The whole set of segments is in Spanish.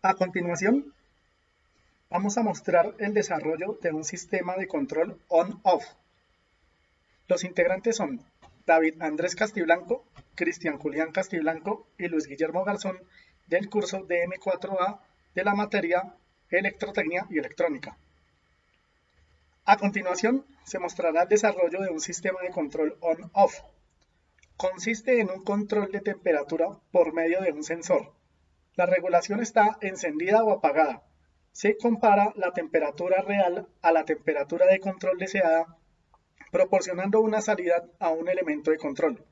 A continuación, vamos a mostrar el desarrollo de un sistema de control on-off. Los integrantes son David Andrés Castiblanco, Cristian Julián Castiblanco y Luis Guillermo Garzón del curso DM4A de la materia Electrotecnia y Electrónica. A continuación, se mostrará el desarrollo de un sistema de control on-off. Consiste en un control de temperatura por medio de un sensor. La regulación está encendida o apagada. Se compara la temperatura real a la temperatura de control deseada, proporcionando una salida a un elemento de control.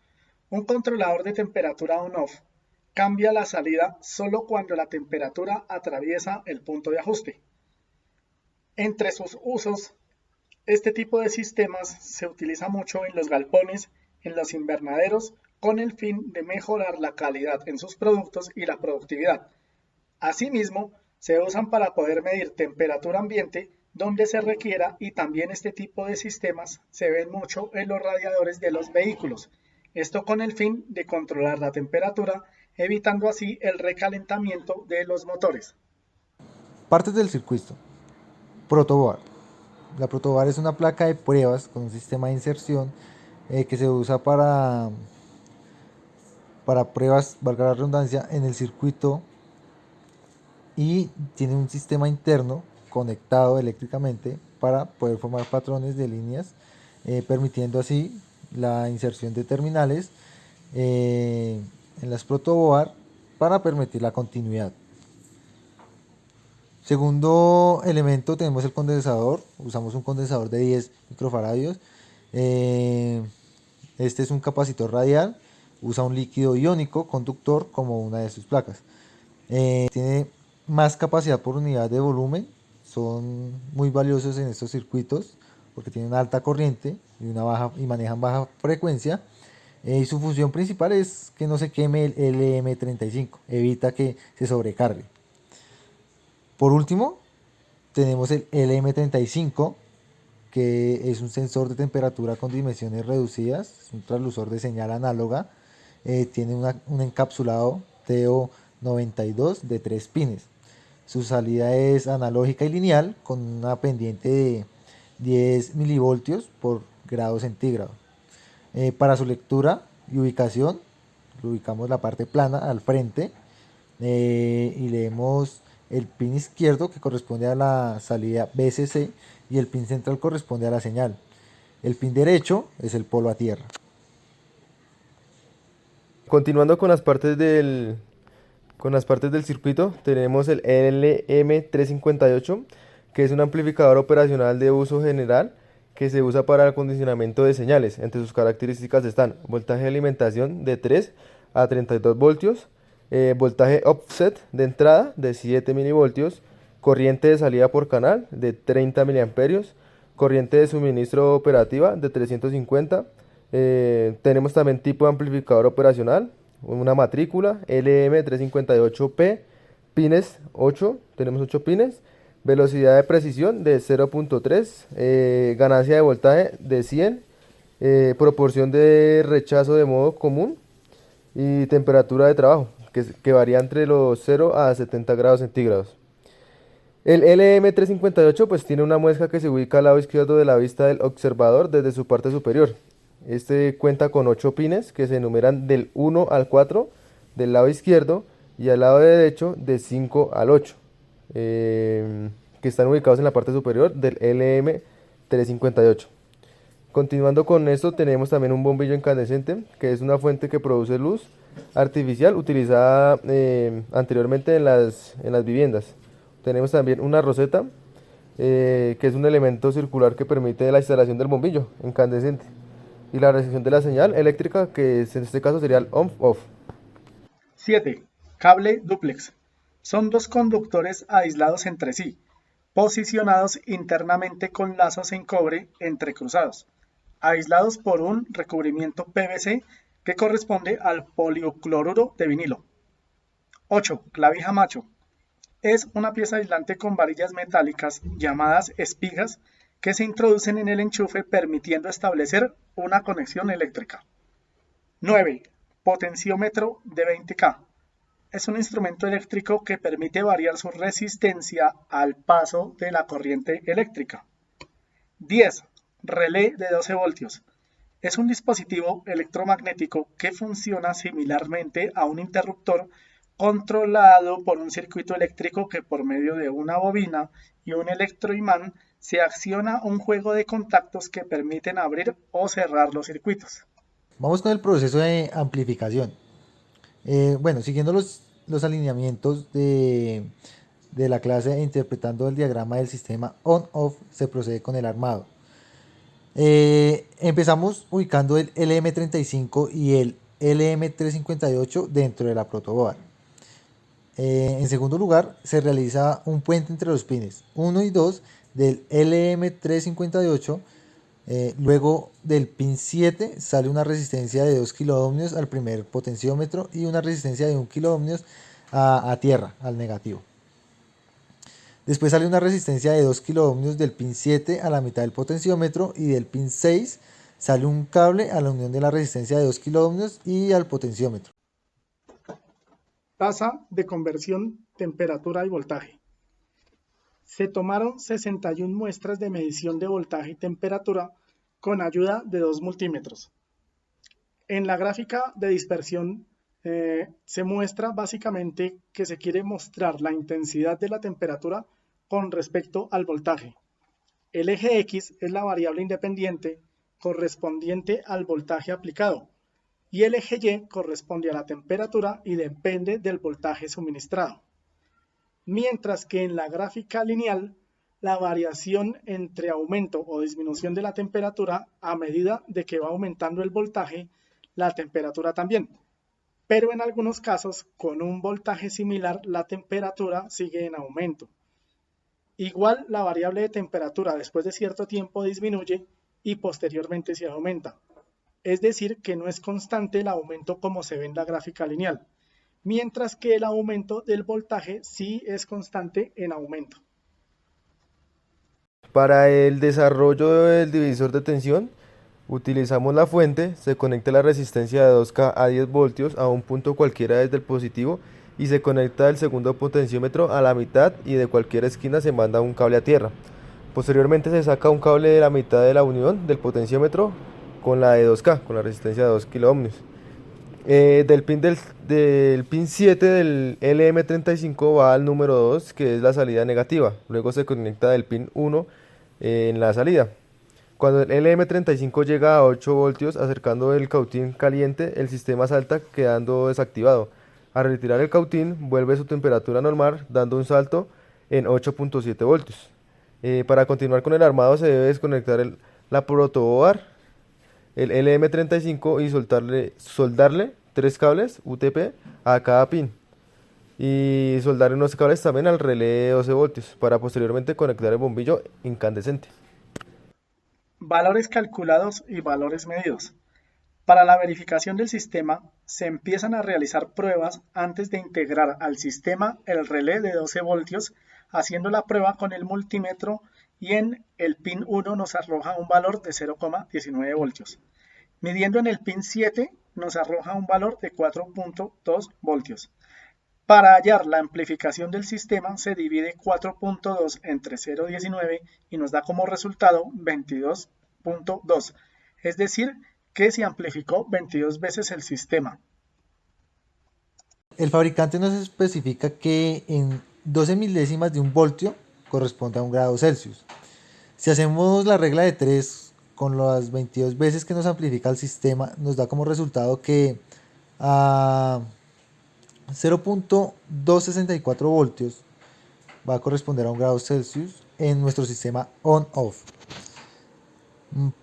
Un controlador de temperatura on-off cambia la salida solo cuando la temperatura atraviesa el punto de ajuste. Entre sus usos, este tipo de sistemas se utiliza mucho en los galpones, en los invernaderos, con el fin de mejorar la calidad en sus productos y la productividad. Asimismo, se usan para poder medir temperatura ambiente donde se requiera, y también este tipo de sistemas se ven mucho en los radiadores de los vehículos. Esto con el fin de controlar la temperatura, evitando así el recalentamiento de los motores. Partes del circuito. Protoboard. La protoboard es una placa de pruebas con un sistema de inserción que se usa para pruebas, valga la redundancia, en el circuito, y tiene un sistema interno conectado eléctricamente para poder formar patrones de líneas, permitiendo así la inserción de terminales en las protoboard para permitir la continuidad. Segundo elemento, tenemos el condensador. Usamos un condensador de 10 microfaradios. Este es un capacitor radial. Usa un líquido iónico conductor como una de sus placas. Tiene más capacidad por unidad de volumen. Son muy valiosos en estos circuitos porque tienen alta corriente y manejan baja frecuencia. Y su función principal es que no se queme el LM35. Evita que se sobrecargue. Por último, tenemos el LM35, que es un sensor de temperatura con dimensiones reducidas, es un transductor de señal análoga. Tiene un encapsulado TO92 de 3 pines. Su salida es analógica y lineal con una pendiente de 10 milivoltios por grado centígrado. Para su lectura y ubicación, ubicamos la parte plana al frente y leemos el pin izquierdo, que corresponde a la salida BCC, y el pin central corresponde a la señal. El pin derecho es el polo a tierra. Continuando con las partes del circuito, tenemos el LM358, que es un amplificador operacional de uso general que se usa para el acondicionamiento de señales. Entre sus características están voltaje de alimentación de 3 a 32 voltios, voltaje offset de entrada de 7 milivoltios, corriente de salida por canal de 30 miliamperios, corriente de suministro operativa de 350. Tenemos también tipo de amplificador operacional, una matrícula LM358P, pines 8, tenemos 8 pines, velocidad de precisión de 0.3, ganancia de voltaje de 100, proporción de rechazo de modo común y temperatura de trabajo que varía entre los 0 a 70 grados centígrados. El LM358 pues tiene una muesca que se ubica al lado izquierdo de la vista del observador desde su parte superior. Este cuenta con 8 pines que se enumeran del 1 al 4 del lado izquierdo y al lado derecho de 5 al 8, que están ubicados en la parte superior del LM358. Continuando con esto, tenemos también un bombillo incandescente, que es una fuente que produce luz artificial utilizada anteriormente en las viviendas. Tenemos también una roseta, que es un elemento circular que permite la instalación del bombillo incandescente y la recepción de la señal eléctrica, que en este caso sería el on-off. 7. Cable dúplex. Son dos conductores aislados entre sí, posicionados internamente con lazos en cobre entrecruzados, aislados por un recubrimiento PVC que corresponde al poliocloruro de vinilo. 8. Clavija macho. Es una pieza aislante con varillas metálicas llamadas espigas que se introducen en el enchufe permitiendo establecer una conexión eléctrica. 9. Potenciómetro de 20K. es un instrumento eléctrico que permite variar su resistencia al paso de la corriente eléctrica. 10. Relé de 12 voltios. Es un dispositivo electromagnético que funciona similarmente a un interruptor controlado por un circuito eléctrico que por medio de una bobina y un electroimán se acciona un juego de contactos que permiten abrir o cerrar los circuitos. Vamos con el proceso de amplificación. Bueno, siguiendo los alineamientos de la clase e interpretando el diagrama del sistema on-off, se procede con el armado. Empezamos ubicando el LM35 y el LM358 dentro de la protoboard. En segundo lugar, se realiza un puente entre los pines 1 y 2 del LM358. Luego del pin 7 sale una resistencia de 2 kiloohmios al primer potenciómetro y una resistencia de 1 kiloohmios a tierra, al negativo. Después sale una resistencia de 2 kiloohmios del pin 7 a la mitad del potenciómetro, y del pin 6 sale un cable a la unión de la resistencia de 2 kiloohmios y al potenciómetro. Tasa de conversión, temperatura y voltaje. Se tomaron 61 muestras de medición de voltaje y temperatura con ayuda de 2 multímetros. En la gráfica de dispersión se muestra básicamente que se quiere mostrar la intensidad de la temperatura con respecto al voltaje. El eje X es la variable independiente correspondiente al voltaje aplicado, y el eje Y corresponde a la temperatura y depende del voltaje suministrado. Mientras que en la gráfica lineal, la variación entre aumento o disminución de la temperatura a medida de que va aumentando el voltaje, la temperatura también. Pero en algunos casos, con un voltaje similar, la temperatura sigue en aumento. Igual, la variable de temperatura después de cierto tiempo disminuye y posteriormente se aumenta. Es decir, que no es constante el aumento como se ve en la gráfica lineal, mientras que el aumento del voltaje sí es constante en aumento. Para el desarrollo del divisor de tensión, utilizamos la fuente, se conecta la resistencia de 2K a 10 voltios a un punto cualquiera desde el positivo y se conecta el segundo potenciómetro a la mitad, y de cualquier esquina se manda un cable a tierra. Posteriormente se saca un cable de la mitad de la unión del potenciómetro con la de 2K, con la resistencia de 2 kiloohmios. Del pin 7 del LM35 va al número 2, que es la salida negativa. Luego se conecta del pin 1 en la salida. Cuando el LM35 llega a 8 voltios acercando el cautín caliente, el sistema salta quedando desactivado. Al retirar el cautín vuelve a su temperatura normal, dando un salto en 8.7 voltios. Para continuar con el armado se debe desconectar la protoboard, el LM35, y soldarle 3 cables UTP a cada pin. Y soldar unos cables también al relé de 12 voltios para posteriormente conectar el bombillo incandescente. Valores calculados y valores medidos. Para la verificación del sistema, se empiezan a realizar pruebas antes de integrar al sistema el relé de 12 voltios, haciendo la prueba con el multímetro, y en el pin 1 nos arroja un valor de 0,19 voltios. Midiendo en el pin 7 nos arroja un valor de 4.2 voltios. Para hallar la amplificación del sistema se divide 4.2 entre 0,19 y nos da como resultado 22.2, es decir, que se amplificó 22 veces el sistema. El fabricante nos especifica que en 12 milésimas de un voltio corresponde a 1 grado Celsius. Si hacemos la regla de 3 con las 22 veces que nos amplifica el sistema, nos da como resultado que a 0.264 voltios va a corresponder a 1 grado Celsius en nuestro sistema on-off.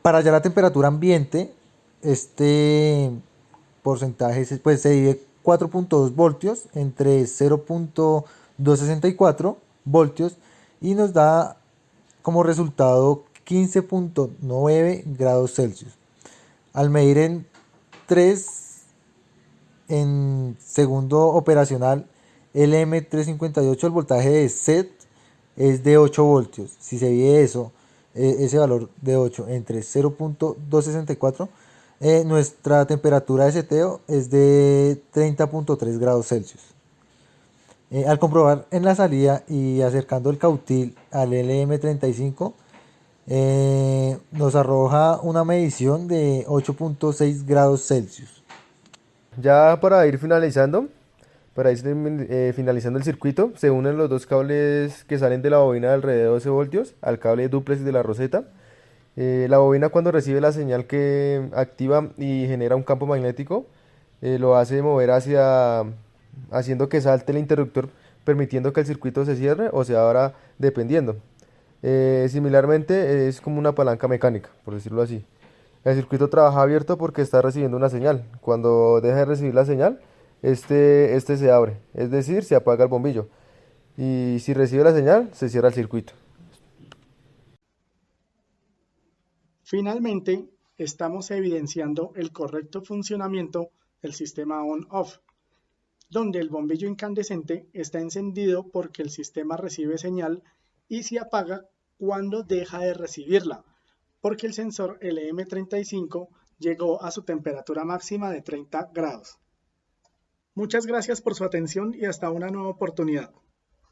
Para hallar la temperatura ambiente, este porcentaje se divide 4.2 voltios entre 0.264 voltios y nos da como resultado 15.9 grados Celsius. Al medir en 3 en segundo operacional LM358, el voltaje de set es de 8 voltios. Si se divide ese valor de 8 entre 0.264, nuestra temperatura de seteo es de 30.3 grados Celsius. Al comprobar en la salida y acercando el cautil al LM35, nos arroja una medición de 8.6 grados Celsius. Ya para ir finalizando, finalizando el circuito, se unen los dos cables que salen de la bobina de alrededor de 12 voltios al cable dúplex de la roseta. La bobina, cuando recibe la señal que activa y genera un campo magnético, lo hace mover haciendo que salte el interruptor, permitiendo que el circuito se cierre o se abra dependiendo. Similarmente es como una palanca mecánica, por decirlo así. El circuito trabaja abierto porque está recibiendo una señal. Cuando deja de recibir la señal, este se abre, es decir, se apaga el bombillo. Y si recibe la señal, se cierra el circuito. Finalmente, estamos evidenciando el correcto funcionamiento del sistema on-off, donde el bombillo incandescente está encendido porque el sistema recibe señal y se apaga cuando deja de recibirla, porque el sensor LM35 llegó a su temperatura máxima de 30 grados. Muchas gracias por su atención y hasta una nueva oportunidad.